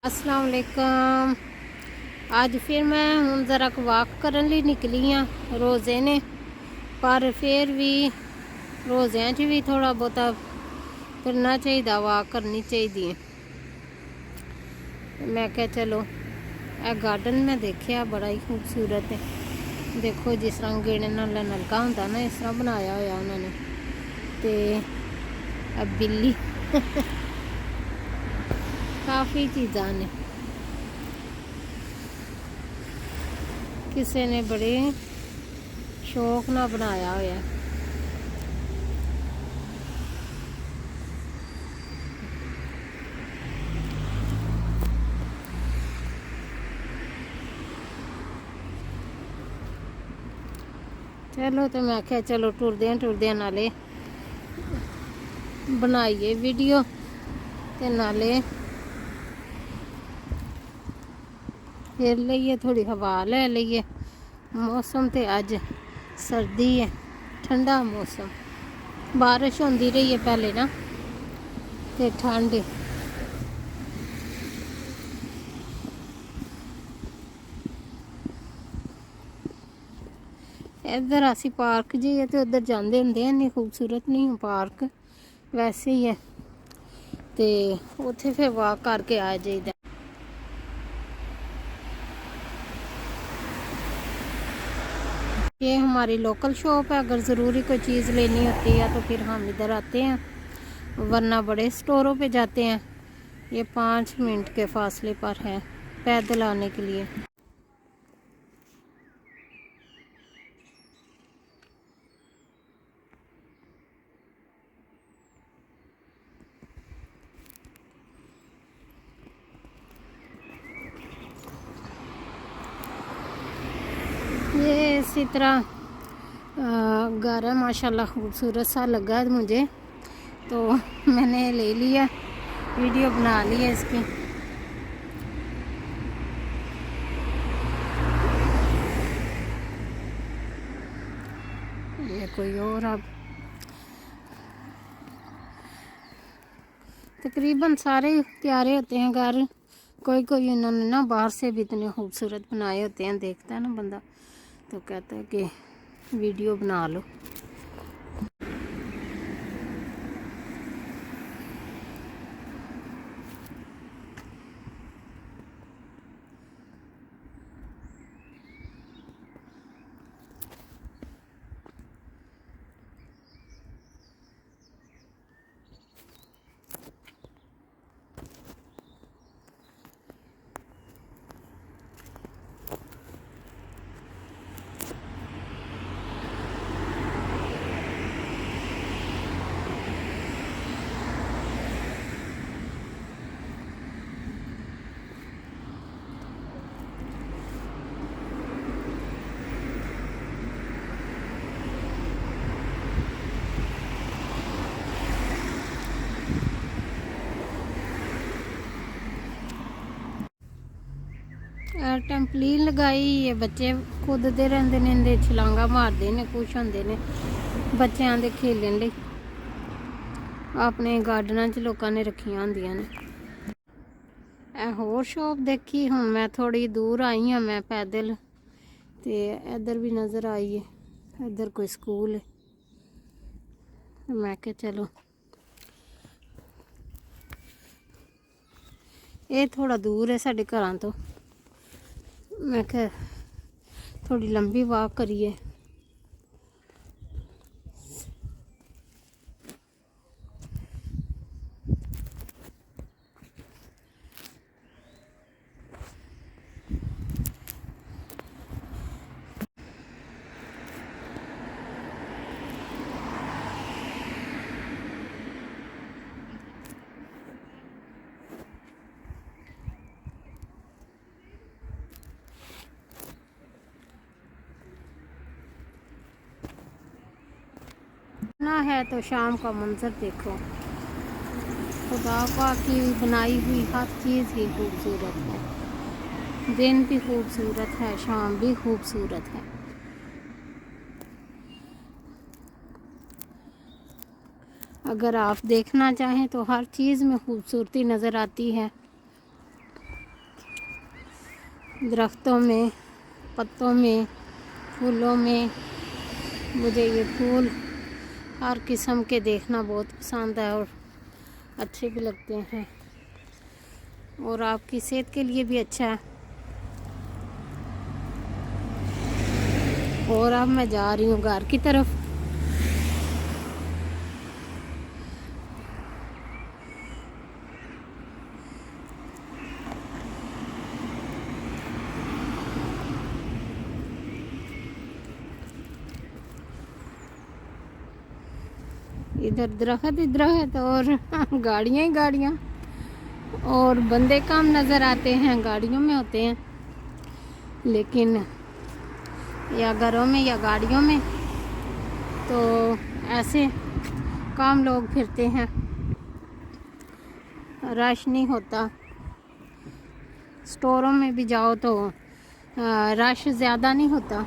अस्सलाम वालेकुम। ਅੱਜ ਫਿਰ ਮੈਂ ਹੁਣ ਜ਼ਰਾ ਕੁ ਵਾਕ ਕਰਨ ਲਈ ਨਿਕਲੀ ਆ ਰੋਜ਼ੇ ਨੇ, ਪਰ ਫਿਰ ਵੀ ਰੋਜ਼ਿਆਂ 'ਚ ਵੀ ਥੋੜਾ ਬਹੁਤਾ ਕਰਨਾ ਚਾਹੀਦਾ, ਵਾਕ ਕਰਨੀ ਚਾਹੀਦੀ ਹੈ। ਮੈਂ ਕਿਹਾ ਚਲੋ ਇਹ ਗਾਰਡਨ ਮੈਂ ਦੇਖਿਆ ਬੜਾ ਹੀ ਖੂਬਸੂਰਤ ਹੈ। ਦੇਖੋ ਜਿਸ ਤਰ੍ਹਾਂ ਗੇੜੇ ਨਾਲ ਨਲਕਾ ਹੁੰਦਾ ਨਾ, ਇਸ ਤਰ੍ਹਾਂ ਬਣਾਇਆ ਹੋਇਆ ਉਹਨਾਂ ਨੇ। ਤੇ ਇਹ ਬਿੱਲੀ ਕਾਫੀ ਚੀਜ਼ਾਂ ਨੇ, ਕਿਸੇ ਨੇ बड़े शौक ਨਾਲ बनाया होया। चलो तो मैं क्या चलो टुरदे नाले बनाइए वीडियो ते नाले फिर लईए, थोड़ी हवा ले लईए। मौसम तो अज सर्दी है, ठंडा मौसम, बारिश होंदी रही है पहले ना, ते ठंड इधर असी पार्क जी है तो उधर जाते होंगे। इन्नी खूबसूरत नहीं पार्क, वैसे ही है, तो उत्थे फिर वॉक करके आ जाइए। ये हमारी लोकल शॉप है। अगर ज़रूरी कोई चीज़ लेनी होती है तो फिर हम इधर आते हैं, वरना बड़े स्टोरों पे जाते हैं। ये 5 मिनट के फासले पर है पैदल आने के लिए। ये इसी तरह घर है, माशाल्लाह खूबसूरत सा लगा मुझे, तो मैंने ले लिया, वीडियो बना ली है इसकी। ये कोई और अब तकरीबन सारे प्यारे होते हैं घर, कोई कोई इन्होंने ना बाहर से भी इतने खूबसूरत बनाए होते हैं। देखता है ना बंदा तो कहता है कि वीडियो बना लो। टैंपलीन लगाई, ये बच्चे कूदते रहते हैं, छलांगा मारते हैं, खुश होंगे ने बच्चों के खेलने लिए। अपने गार्डन च लोगों ने रखिया होंदियां ने। होर शॉप देखी, हुण मैं थोड़ी दूर आई हाँ मैं पैदल, तो इधर भी नज़र आई है, इधर कोई स्कूल है। मैं क्या चलो ये थोड़ा दूर है साढ़े घरां तो, मैं क्या थोड़ी लंबी वॉक करिए। ना है तो शाम का मंजर देखो, खुदा पाक की बनाई हुई हर चीज़ ही खूबसूरत है। दिन भी खूबसूरत है, शाम भी खूबसूरत है। अगर आप देखना चाहें तो हर चीज़ में खूबसूरती नज़र आती है। दरख्तों में, पत्तों में, फूलों में। मुझे ये फूल हर किस्म के देखना बहुत पसंद है और अच्छे भी लगते हैं और आपकी सेहत के लिए भी अच्छा है। और अब मैं जा रही हूँ घर की तरफ। इधर दरख्त और गाड़ियाँ ही गाड़ियाँ और बंदे कम नज़र आते हैं, गाड़ियों में होते हैं, लेकिन या घरों में या गाड़ियों में तो ऐसे कम लोग फिरते हैं, रश नहीं होता। स्टोरों में भी जाओ तो रश ज़्यादा नहीं होता।